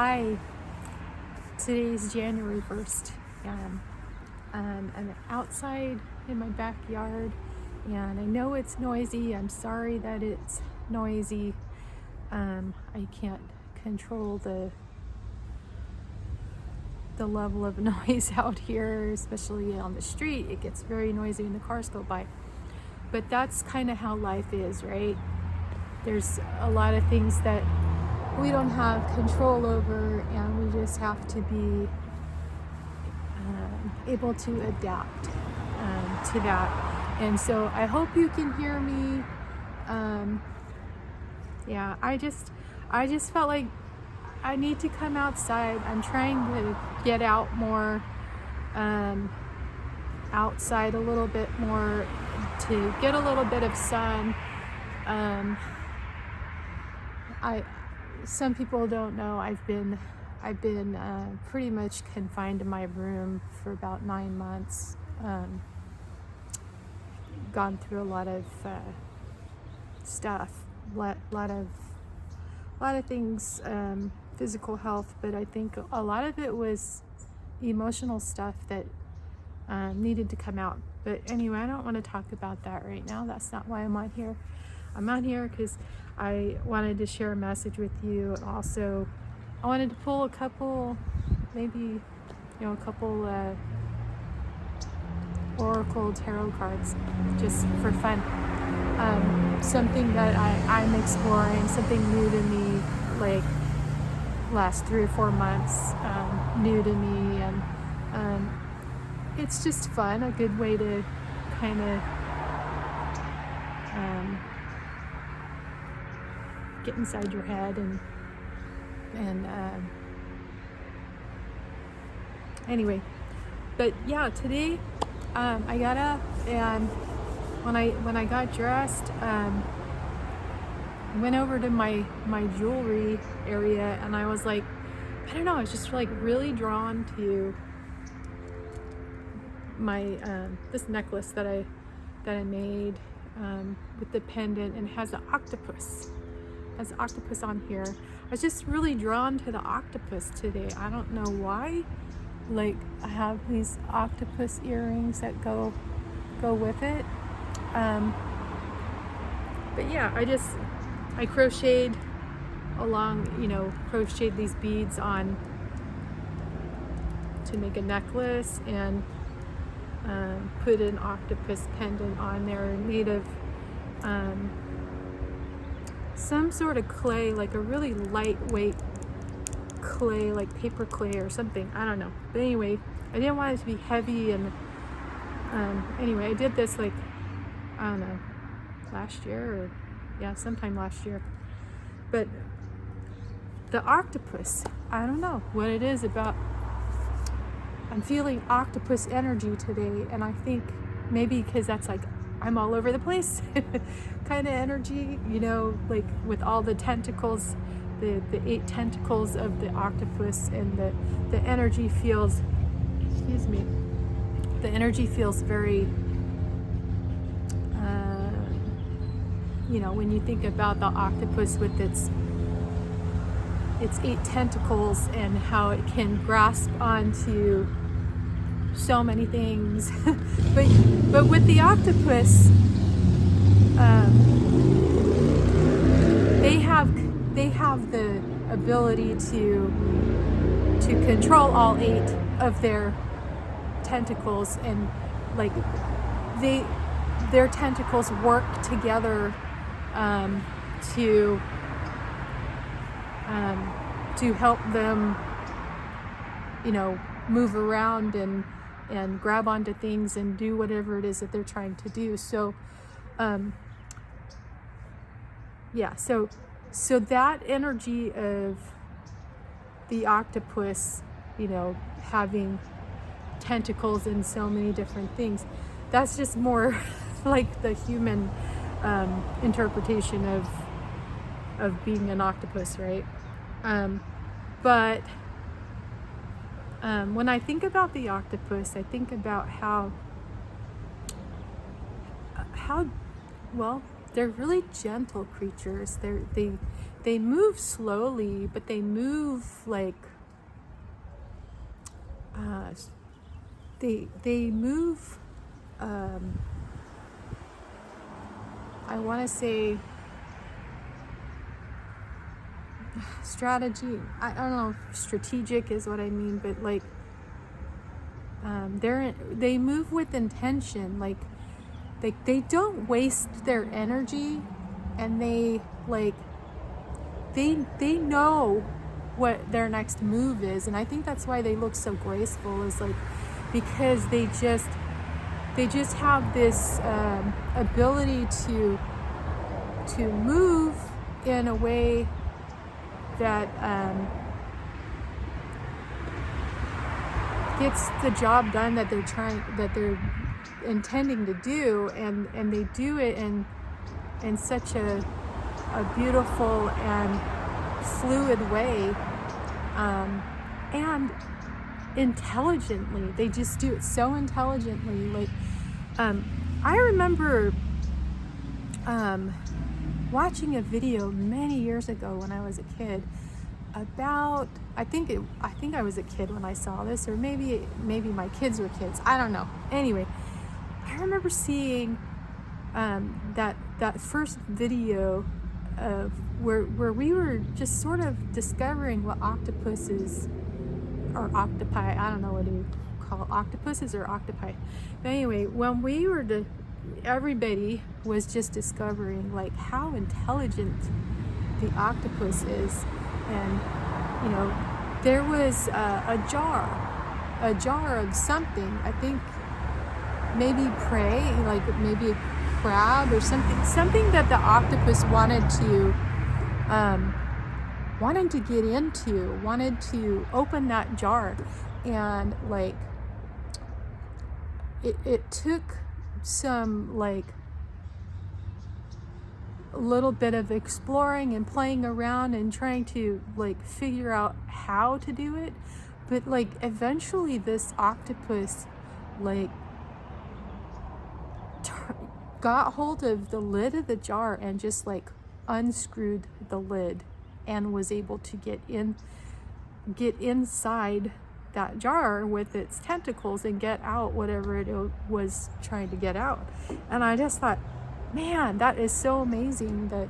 Hi, today's January 1st, and I'm outside in my backyard, and I know it's noisy. I'm sorry that it's noisy. I can't control the level of noise out here, especially on the street. It gets very noisy when the cars go by. But that's kind of how life is, right? There's a lot of things that we don't have control over, and we just have to be able to adapt to that. And so I hope you can hear me. I just felt like I need to come outside. I'm trying to get out more, outside a little bit more, to get a little bit of sun. Some people don't know I've been pretty much confined to my room for about 9 months. Gone through a lot of stuff, lot of things, physical health, but I think a lot of it was emotional stuff that needed to come out. But anyway, I don't want to talk about that right now. That's not why I'm on here. I'm on here because I wanted to share a message with you, and also I wanted to pull a couple, maybe, a couple oracle tarot cards just for fun. Something that I'm exploring, something new to me, like last 3 or 4 months, new to me, and it's just fun, a good way to kind of get inside your head and anyway. But yeah, today I got up, and when I got dressed, went over to my jewelry area, and I was like, I don't know, I was just like really drawn to my this necklace that I made with the pendant, and it has an octopus. Has octopus on here. I was just really drawn to the octopus today. I don't know why. Like, I have these octopus earrings that go with it. But yeah, I crocheted crocheted these beads on to make a necklace, and put an octopus pendant on there made of some sort of clay, like a really lightweight clay, like paper clay or something. I don't know. But anyway, I didn't want it to be heavy, and anyway, I did this like, I don't know, last year, or sometime last year. But the octopus, I don't know what it is about. I'm feeling octopus energy today, and I think maybe because that's like I'm all over the place kind of energy, like with all the tentacles, the 8 tentacles of the octopus, and the energy feels, the energy feels very, when you think about the octopus with its 8 tentacles and how it can grasp onto so many things. but with the octopus, they have the ability to control all 8 of their tentacles, and like their tentacles work together to help them move around and grab onto things and do whatever it is that they're trying to do. So so that energy of the octopus, having tentacles and so many different things, that's just more like the human interpretation of being an octopus, right? But when I think about the octopus, I think about how well, they're really gentle creatures. they move slowly, but they move like they move. I want to say strategy. I don't know if strategic is what I mean, but like they move with intention. Like they don't waste their energy, and they know what their next move is. And I think that's why they look so graceful, is like because they just have this ability to move in a way that gets the job done that they're intending to do, and they do it in such a beautiful and fluid way, and intelligently. They just do it so intelligently. Like I remember watching a video many years ago when I was a kid about, I think I was a kid when I saw this, or maybe my kids were kids, I don't know. Anyway, I remember seeing that first video of where we were just sort of discovering what octopuses or octopi, I don't know what you call octopuses or octopi. But anyway, when we were everybody was just discovering like how intelligent the octopus is. And there was a jar of something, I think maybe prey, like maybe a crab or something that the octopus wanted to get into, wanted to open that jar. And like it took some like a little bit of exploring and playing around and trying to like figure out how to do it, but like eventually this octopus like got hold of the lid of the jar and just like unscrewed the lid and was able to get inside that jar with its tentacles and get out whatever it was trying to get out. And I just thought, man, that is so amazing that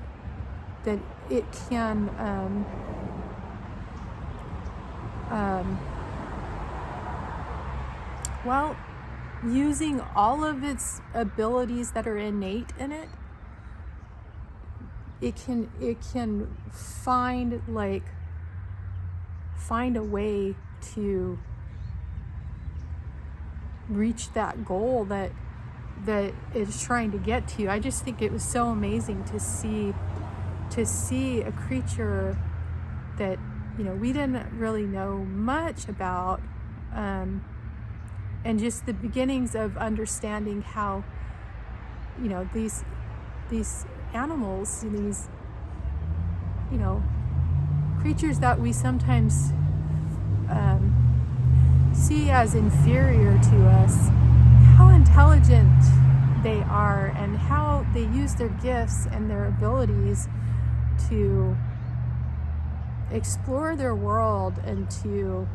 it can well, using all of its abilities that are innate in it, it can find a way to reach that goal that it's trying to get to. I just think it was so amazing to see a creature that we didn't really know much about, and just the beginnings of understanding how these animals, these creatures that we sometimes see as inferior to us, how intelligent they are and how they use their gifts and their abilities to explore their world and to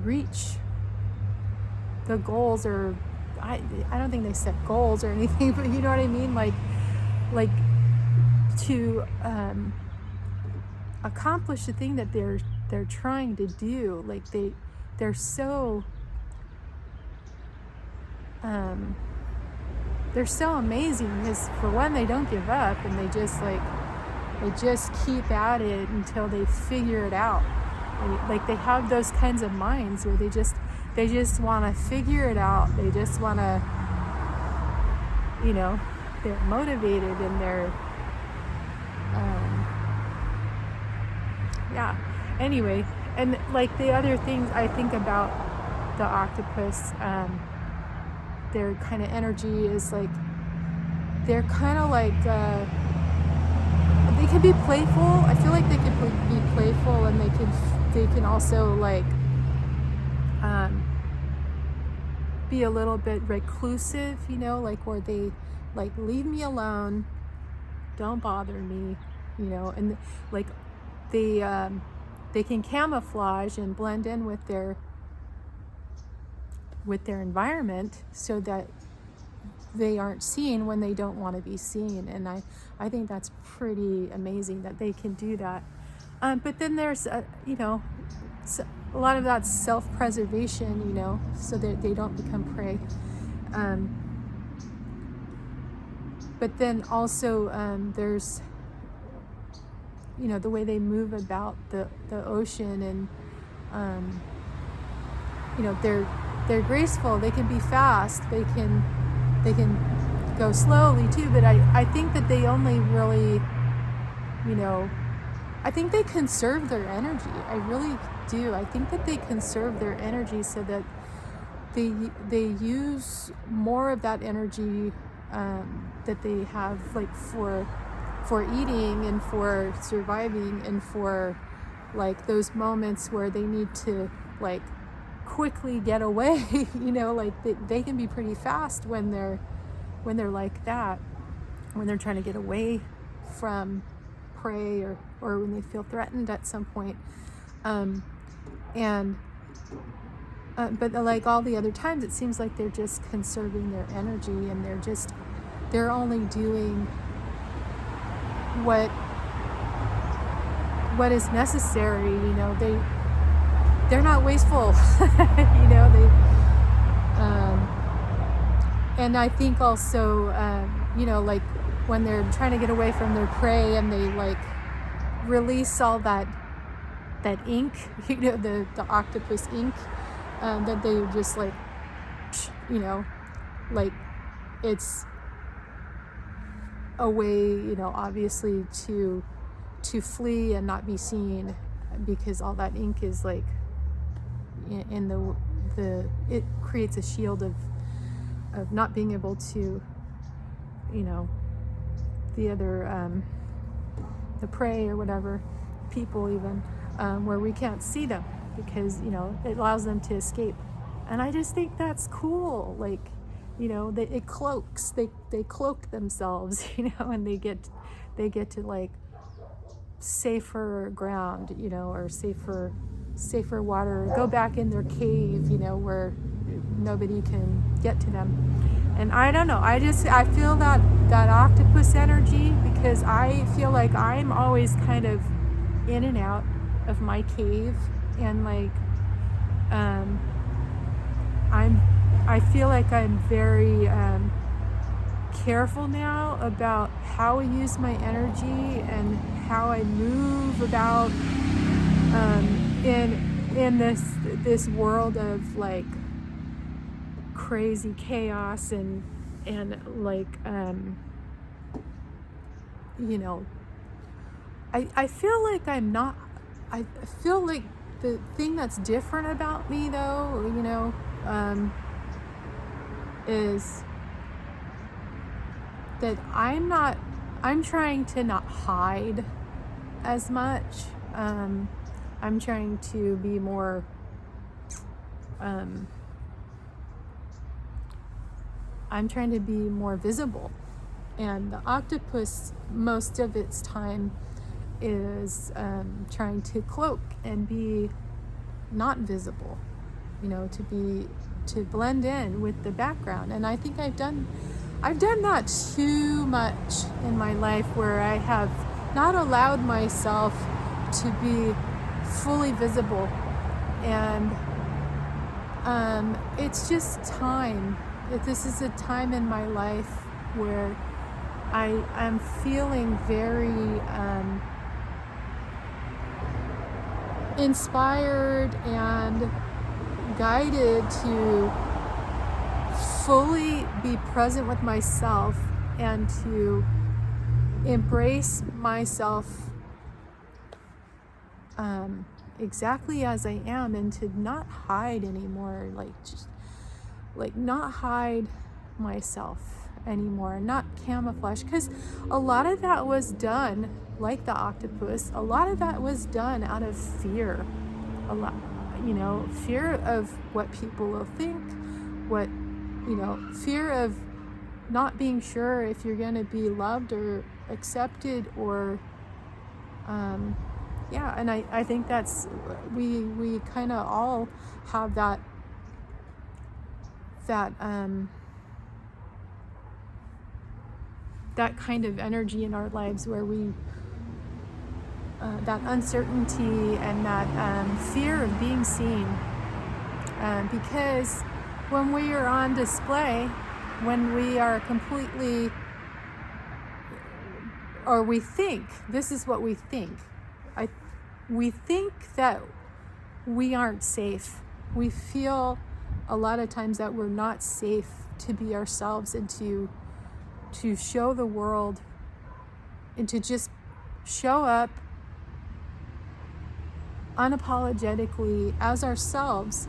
reach the goals, or I don't think they set goals or anything, but you know what I mean, like to accomplish the thing that they're trying to do. Like they're so amazing, because for one, they don't give up, and they just keep at it until they figure it out. Like they have those kinds of minds where they just want to figure it out. They just want to, they're motivated, and they're anyway. And like the other things I think about the octopus, their kind of energy is like, they're kind of like they can be playful. I feel like they can be playful, and they can also be a little bit reclusive, like where they leave me alone, don't bother me, and like they can camouflage and blend in with their environment so that they aren't seen when they don't want to be seen. And I think that's pretty amazing that they can do that. But then there's, a lot of that's self-preservation, so that they don't become prey. But then also there's, the way they move about the ocean, and, they're graceful. They can be fast. They can go slowly too. But I think that they only really, I think they conserve their energy. I really do. I think that they conserve their energy so that they use more of that energy that they have, like for eating and for surviving, and for like those moments where they need to like quickly get away. Like they can be pretty fast when they're like that, when they're trying to get away from prey, or when they feel threatened at some point. But like all the other times, it seems like they're just conserving their energy, and they're only doing what is necessary. They're not wasteful. And I think also, like when they're trying to get away from their prey and they like release all that ink, the octopus ink, that they just like, like it's a way, obviously to flee and not be seen, because all that ink is like in it creates a shield of not being able to, the other the prey or whatever, people even, where we can't see them, because it allows them to escape. And I just think that's cool. Like, it cloaks. They cloak themselves, and they get to like safer ground, or safer water, go back in their cave, where nobody can get to them. And I don't know, I feel that octopus energy, because I feel like I'm always kind of in and out of my cave, and like I feel like I'm very careful now about how I use my energy and how I move about in this world of like crazy chaos, and like I feel like I feel like the thing that's different about me though, is that I'm trying to not hide as much. I'm trying to be more I'm trying to be more visible. And the octopus, most of its time, is trying to cloak and be not visible, to blend in with the background. And I think I've done that too much in my life, where I have not allowed myself to be fully visible. And it's just time. This is a time in my life where I'm feeling very inspired and guided to fully be present with myself, and to embrace myself exactly as I am, and to not hide anymore, not hide myself anymore, not camouflage, because a lot of that was done, like the octopus, a lot of that was done out of fear. A lot, fear of what people will think, fear of not being sure if you're going to be loved or accepted or yeah, and I think that's we kind of all have that that kind of energy in our lives where we that uncertainty and that fear of being seen, because when we are on display, when we are completely, or we think, this is what we think, we think that we aren't safe. We feel a lot of times that we're not safe to be ourselves and to show the world and to just show up unapologetically as ourselves,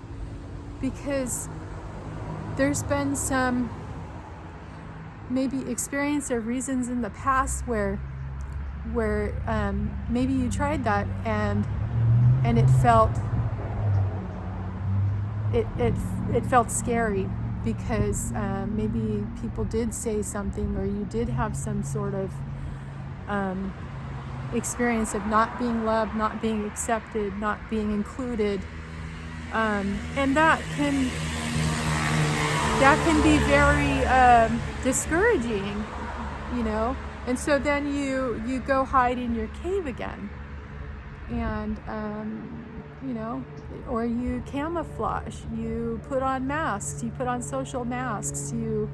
because there's been some maybe experience or reasons in the past where maybe you tried that and it felt scary because maybe people did say something, or you did have some sort of experience of not being loved, not being accepted, not being included, and that can be very discouraging, you know. And so then you go hide in your cave again, and you know, or you camouflage, you put on masks, you put on social masks, you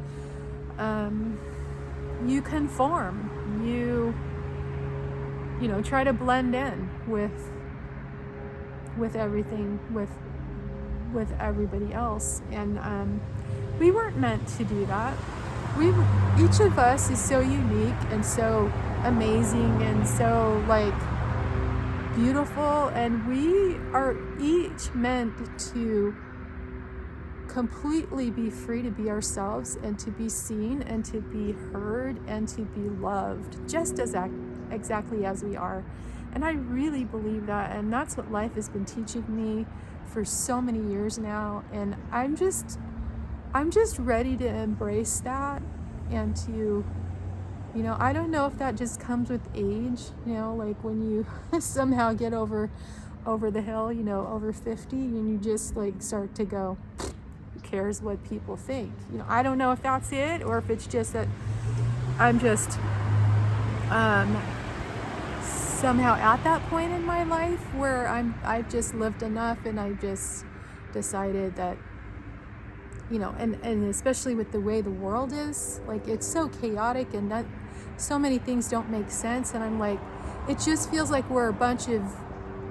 conform, you know, try to blend in with everything, with everybody else. And we weren't meant to do that. Each of us is so unique and so amazing and so like beautiful, and we are each meant to completely be free to be ourselves and to be seen and to be heard and to be loved just as exactly as we are. And I really believe that, and that's what life has been teaching me for so many years now. And I'm just ready to embrace that, and to, you know, I don't know if that just comes with age, you know, like when you somehow get over the hill, you know, over 50, and you just like start to go, who cares what people think? You know, I don't know if that's it, or if it's just that I'm just somehow at that point in my life where I've just lived enough, and I just decided that, you know, and especially with the way the world is, like, it's so chaotic, and that so many things don't make sense. And I'm like, it just feels like we're a bunch of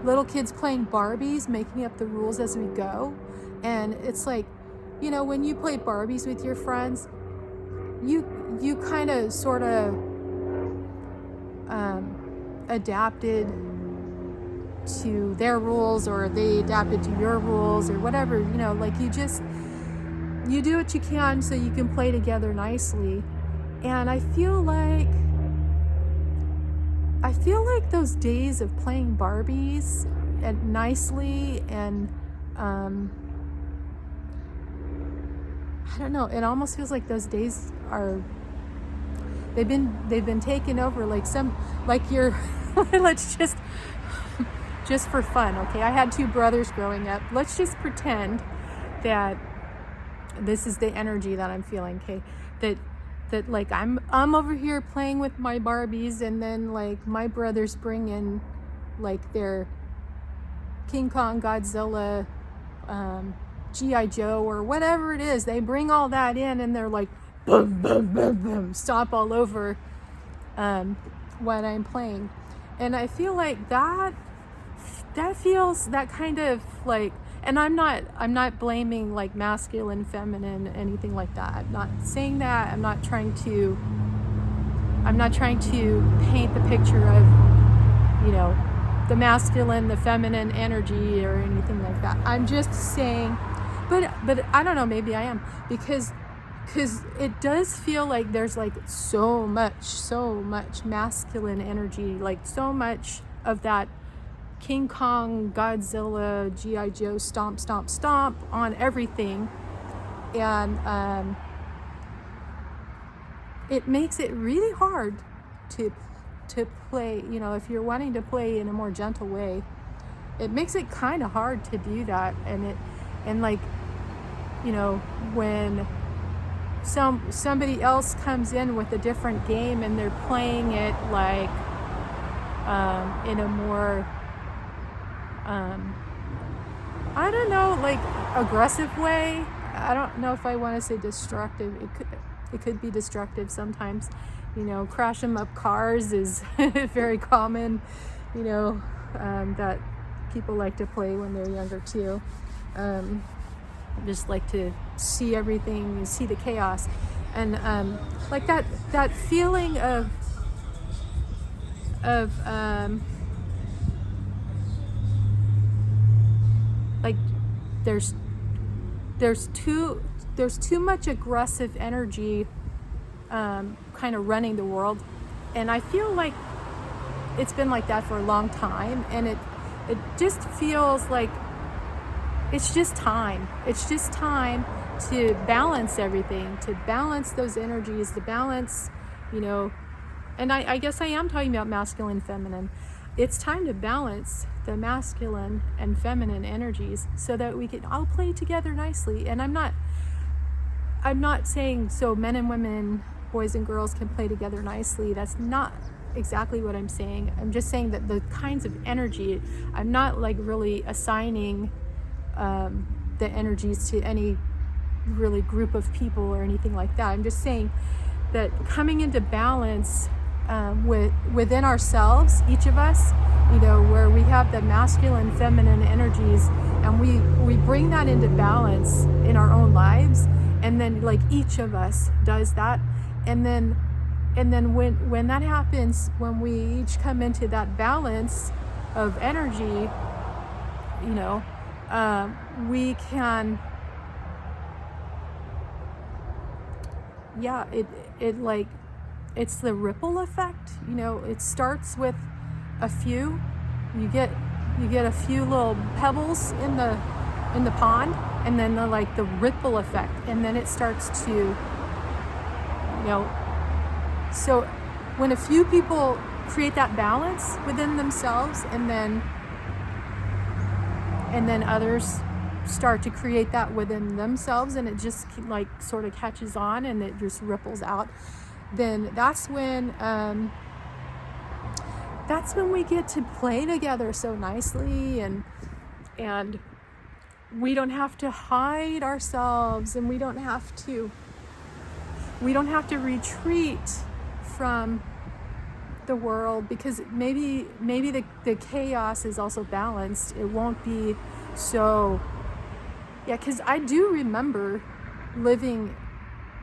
little kids playing Barbies, making up the rules as we go. And it's like, you know, when you play Barbies with your friends, you kind of sort of adapted to their rules, or they adapted to your rules, or whatever, you know, like you do what you can so you can play together nicely. And I feel like those days of playing Barbies and nicely, and I don't know, it almost feels like those days are, they've been taken over, like you're let's just for fun, okay? I had 2 brothers growing up. Let's just pretend that this is the energy that I'm feeling, okay? That like I'm over here playing with my Barbies, and then like my brothers bring in like their King Kong, Godzilla, G.I. Joe, or whatever it is. They bring all that in, and they're like boom, boom, boom, boom, stomp all over what I'm playing. And I feel like that feels that kind of like, and I'm not blaming like masculine, feminine, anything like that. I'm not saying that. I'm not trying to paint the picture of, you know, the masculine, the feminine energy or anything like that. I'm just saying, but I don't know, maybe I am, because it does feel like there's like so much masculine energy, like so much of that King Kong, Godzilla, G.I. Joe, stomp, stomp, stomp on everything. And it makes it really hard to play, if you're wanting to play in a more gentle way, it makes it kind of hard to do that. And like, when somebody else comes in with a different game and they're playing it like in a more I don't know, like aggressive way. I don't know if I want to say destructive. It could be destructive sometimes. Crash 'em up cars is very common, that people like to play when they're younger too. Just like to see everything, you see the chaos, and like that feeling of like there's too much aggressive energy kind of running the world, and I feel like it's been like that for a long time, and it just feels like it's just time to balance everything, to balance those energies, to balance, and I guess I am talking about masculine, feminine. It's time to balance the masculine and feminine energies so that we can all play together nicely. And I'm not saying so men and women, boys and girls can play together nicely. That's not exactly what I'm saying. I'm just saying that the kinds of energy, I'm not like really assigning the energies to any really group of people or anything like that. I'm just saying that coming into balance within ourselves, each of us, where we have the masculine, feminine energies, and we bring that into balance in our own lives, and then like each of us does that, and then when that happens, when we each come into that balance of energy, we can, it's the ripple effect. It starts with a few. You get a few little pebbles in the pond, and then the ripple effect, and then it starts to, so when a few people create that balance within themselves, and then others start to create that within themselves, and it just like sort of catches on and it just ripples out, then that's when we get to play together so nicely, and we don't have to hide ourselves, and we don't have to retreat from the world, because maybe the chaos is also balanced. It won't be so, because I do remember living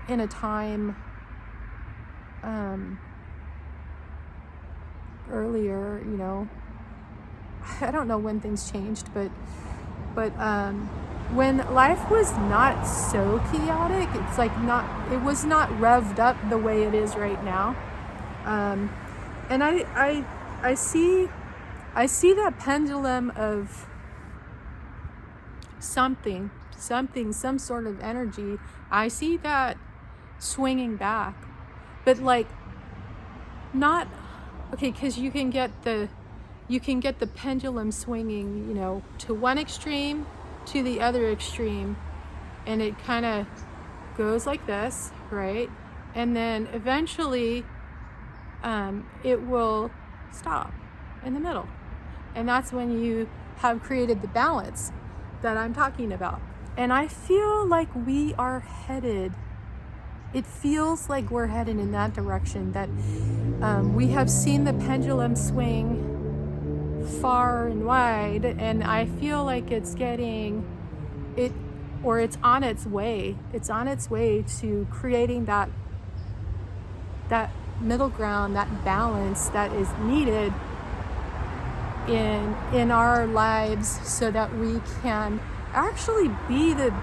in a time earlier, I don't know when things changed, but when life was not so chaotic, it's like it was not revved up the way it is right now. And I see that pendulum of something, some sort of energy. I see that swinging back, but like not okay, because you can get the pendulum swinging, to one extreme to the other extreme, and it kind of goes like this, right? And then eventually it will stop in the middle, and that's when you have created the balance that I'm talking about. And I feel like we are headed, it feels like we're headed in that direction, that we have seen the pendulum swing far and wide, and I feel like it's on its way to creating that middle ground, that balance that is needed in our lives, so that we can actually be the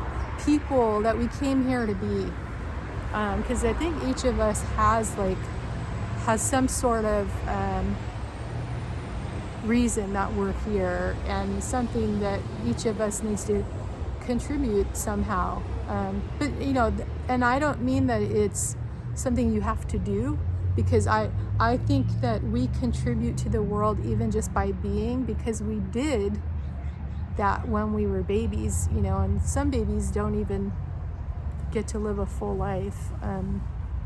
people that we came here to be, because I think each of us has some sort of reason that we're here, and something that each of us needs to contribute somehow, but and I don't mean that it's something you have to do, because I think that we contribute to the world even just by being, because we did that when we were babies, you know, and some babies don't even get to live a full life,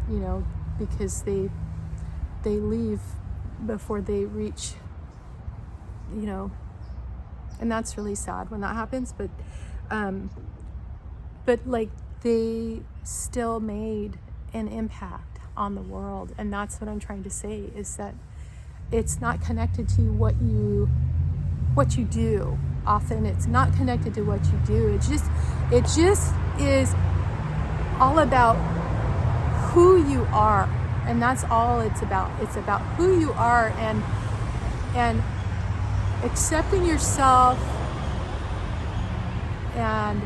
you know, because they leave before they reach, you know, and that's really sad when that happens, but like they still made an impact on the world. And that's what I'm trying to say, is that it's not connected to what you do. Often it's not connected to what you do. It just is all about who you are, and that's all it's about. It's about who you are, and accepting yourself and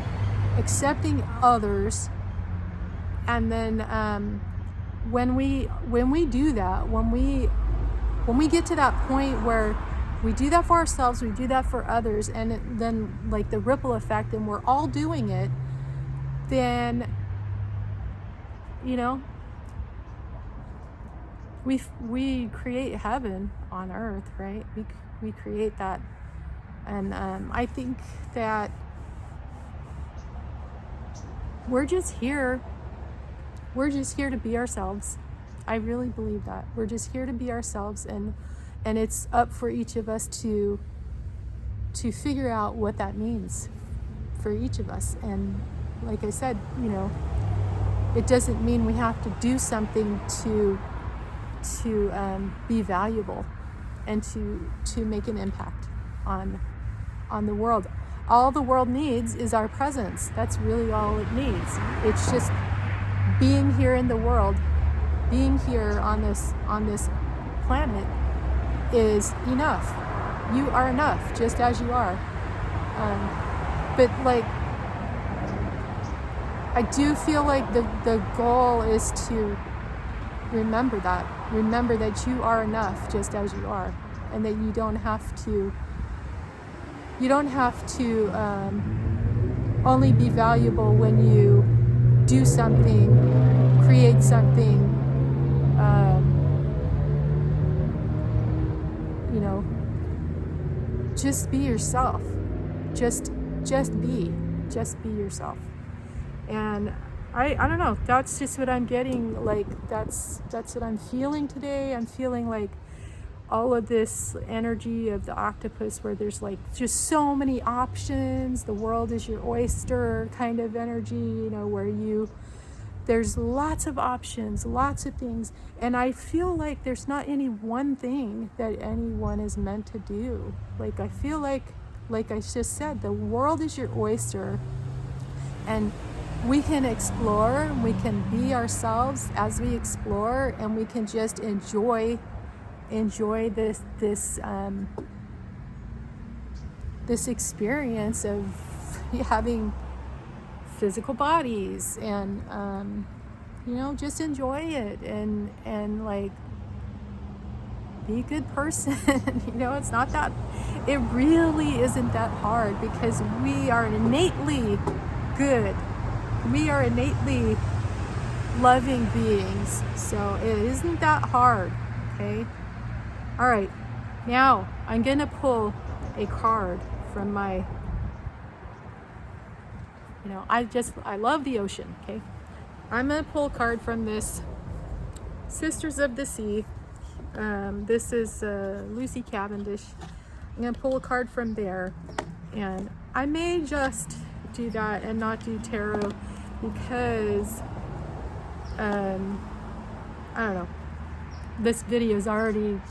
accepting others. And then when we do that, when we get to that point where we do that for ourselves, we do that for others, and then like the ripple effect, and we're all doing it, then, you know, we create heaven on earth, right? We create that. And I think that we're just here to be ourselves. I really believe that. We're just here to be ourselves, and it's up for each of us to figure out what that means for each of us. And like I said, you know, it doesn't mean we have to do something to be valuable and to make an impact on the world. All the world needs is our presence. That's really all it needs. It's just being here in the world, being here on this planet is enough. You are enough just as you are. But like, I do feel like the goal is to remember that you are enough just as you are, and that you don't have to only be valuable when you do something, create something, you know, just be yourself. Just be yourself. And I don't know, that's just what I'm getting, like that's what I'm feeling today. I'm feeling like all of this energy of the octopus, where there's like just so many options. The world is your oyster kind of energy, you know, where there's lots of options, lots of things. And I feel like there's not any one thing that anyone is meant to do. Like, I feel like I just said, the world is your oyster, and we can explore, we can be ourselves as we explore, and we can just enjoy this experience of having physical bodies, and you know, just enjoy it, and like, be a good person. You know, it's not that, it really isn't that hard, because we are innately good. We are innately loving beings, so it isn't that hard. Okay. All right, now I'm gonna pull a card from my, you know, I love the ocean. Okay, I'm gonna pull a card from this Sisters of the Sea. This is Lucy Cavendish. I'm gonna pull a card from there, and I may just do that and not do tarot, because I don't know, this video is already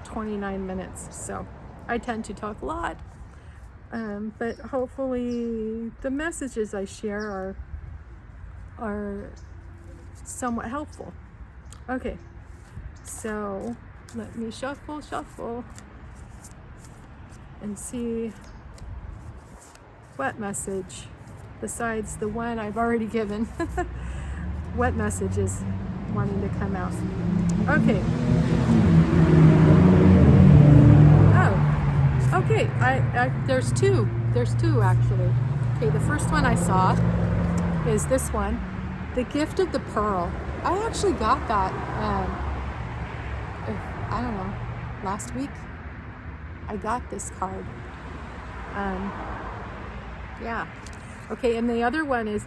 29 minutes, so I tend to talk a lot, but hopefully the messages I share are somewhat helpful. Okay, so let me shuffle and see what message, besides the one I've already given, what message is wanting to come out. Okay. Oh, okay. There's two actually. Okay, the first one I saw is this one, the gift of the pearl. I actually got that I don't know, last week I got this card. Yeah. Okay, and the other one is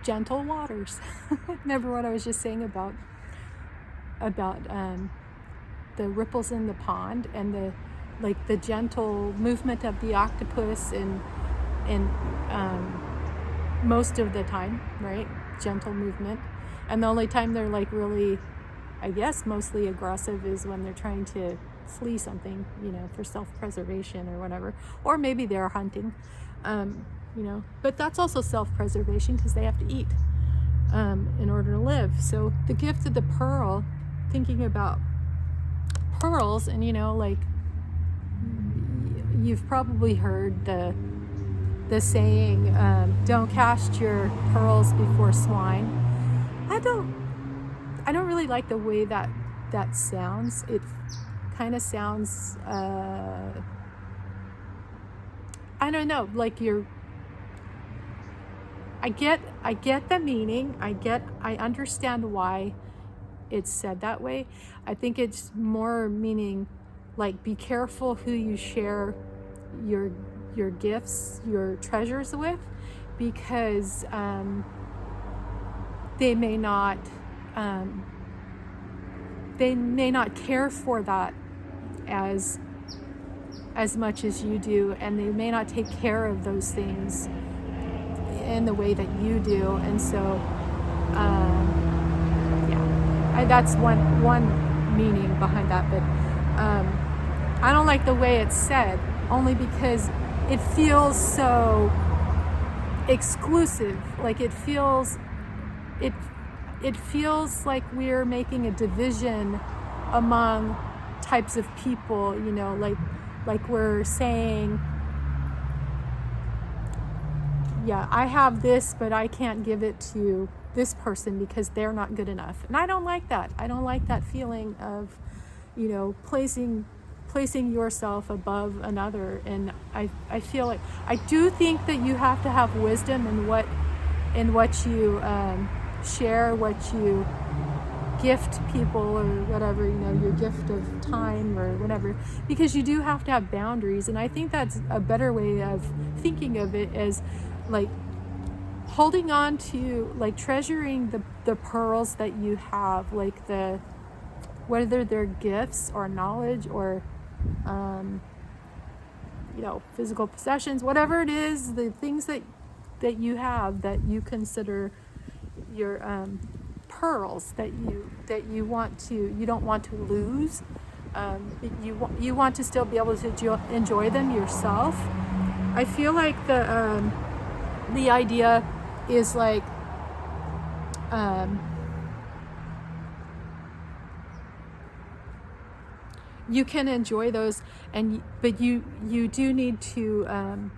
gentle waters. Remember what I was just saying about the ripples in the pond and the gentle movement of the octopus and most of the time, right? Gentle movement. And the only time they're like really, I guess, mostly aggressive is when they're trying to flee something, for self-preservation or whatever. Or maybe they're hunting, but that's also self-preservation because they have to eat in order to live. So the gift of the pearl, thinking about pearls, and you've probably heard the saying, don't cast your pearls before swine. I don't really like the way that sounds. It kind of sounds I don't know, like I get the meaning. I understand why it's said that way. I think it's more meaning like, be careful who you share your gifts, your treasures with, because they may not care for that as much as you do, and they may not take care of those things in the way that you do. And so that's one meaning behind that. But I don't like the way it's said, only because it feels so exclusive. Like it feels like we're making a division among types of people, like we're saying, yeah, I have this, but I can't give it to this person because they're not good enough. And I don't like that. I don't like that feeling of, placing yourself above another. And I feel like, I do think that you have to have wisdom in what you share, what you gift people, or whatever, your gift of time or whatever, because you do have to have boundaries. And I think that's a better way of thinking of it, as like holding on to, like treasuring the pearls that you have, like whether they're gifts or knowledge or physical possessions, whatever it is, the things that you have that you consider your pearls, that you don't want to lose. You want to still be able to enjoy them yourself. I feel like the idea is like you can enjoy those, but you do need to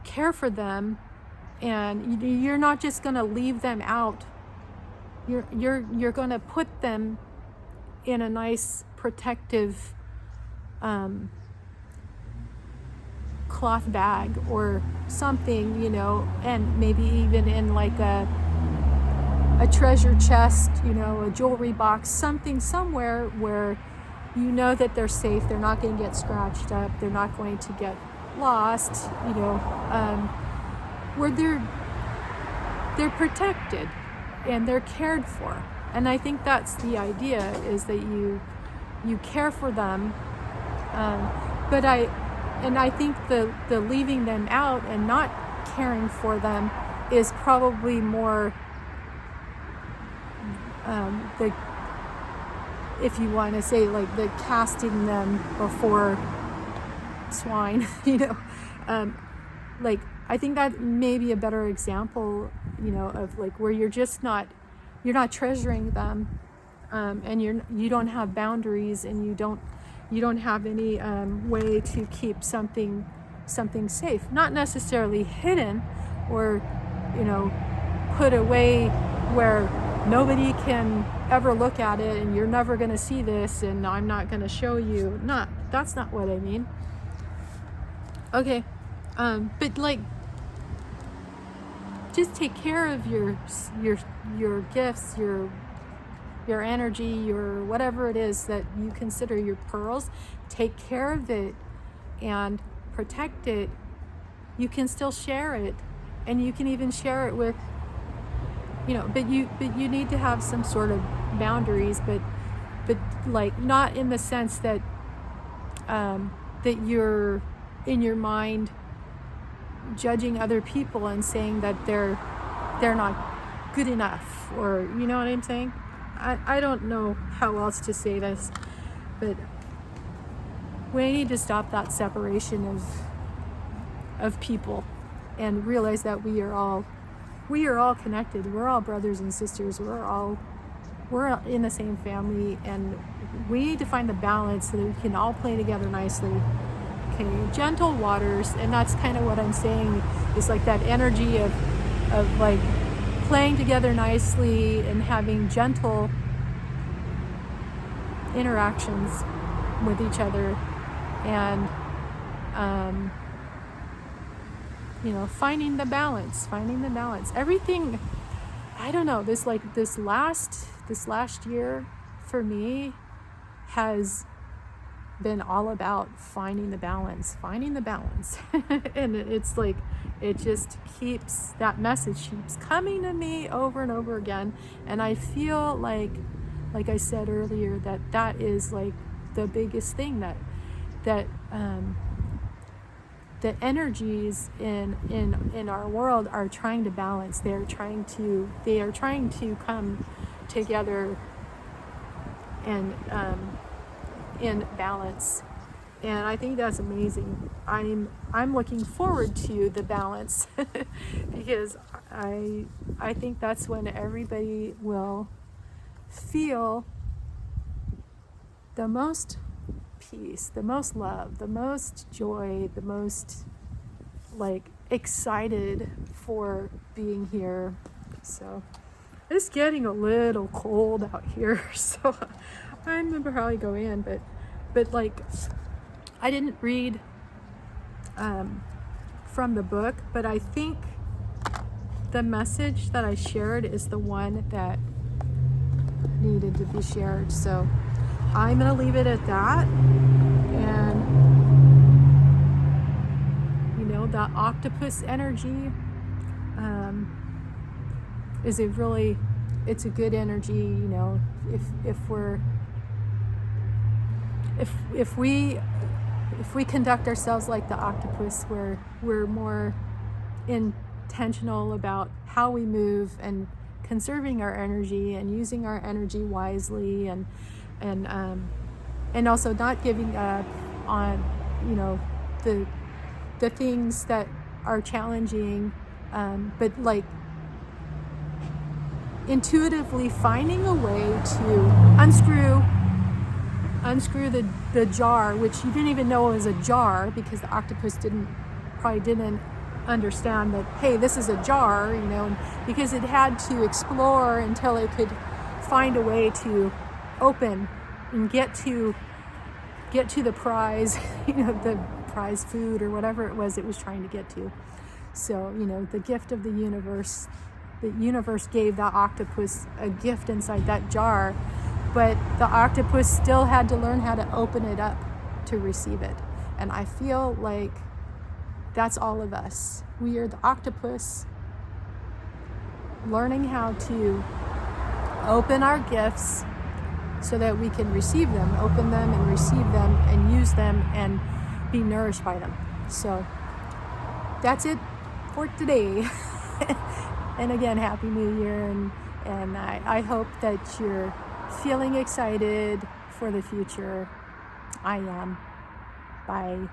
care for them, and you're not just going to leave them out. You're going to put them in a nice protective cloth bag or something, and maybe even in like a treasure chest, a jewelry box, somewhere where that they're safe. They're not going to get scratched up. They're not going to get lost, where they're protected and they're cared for. And I think that's the idea, is that you care for them. But I think the leaving them out and not caring for them is probably more if you want to say, like the casting them before swine, like I think that may be a better example, of like where you're not treasuring them, and you don't have boundaries, and you don't have any way to keep something safe, not necessarily hidden or put away where nobody can ever look at it, and you're never going to see this, and I'm not going to show you. That's not what I mean. Okay, but like, just take care of your gifts, your your energy, your whatever it is that you consider your pearls, take care of it and protect it. You can still share it, and you can even share it with, but you need to have some sort of boundaries, but like not in the sense that that you're in your mind judging other people and saying that they're not good enough, or you know what I'm saying. I don't know how else to say this, but we need to stop that separation of people and realize that we are all connected. We're all brothers and sisters. We're in the same family, and we need to find the balance so that we can all play together nicely. Okay, gentle waters, and that's kind of what I'm saying, is like that energy of like playing together nicely and having gentle interactions with each other, and finding the balance. Everything, I don't know, this last year for me has been all about finding the balance. And it's like, it just keeps, that message keeps coming to me over and over again. And I feel like I said earlier, that is like the biggest thing, that the energies in our world are trying to balance. They are trying to come together and in balance, and I think that's amazing. I'm looking forward to the balance because I think that's when everybody will feel the most peace, the most love, the most joy, the most like excited for being here. So it's getting a little cold out here, so I'm gonna probably go in, but like, I didn't read from the book, but I think the message that I shared is the one that needed to be shared. So I'm gonna leave it at that. And the octopus energy is it's a good energy. If we conduct ourselves like the octopus, where we're more intentional about how we move and conserving our energy and using our energy wisely, and also not giving up on the things that are challenging, but like intuitively finding a way to unscrew the jar, which you didn't even know was a jar, because the octopus probably didn't understand that, hey, this is a jar, because it had to explore until it could find a way to open and get to the prize, the prize food or whatever it was trying to get to. So, the gift of the universe gave that octopus a gift inside that jar, but the octopus still had to learn how to open it up to receive it. And I feel like that's all of us. We are the octopus learning how to open our gifts so that we can receive them, open them and receive them and use them and be nourished by them. So that's it for today. And again, Happy New Year, and I hope that you're feeling excited for the future. I am. Bye.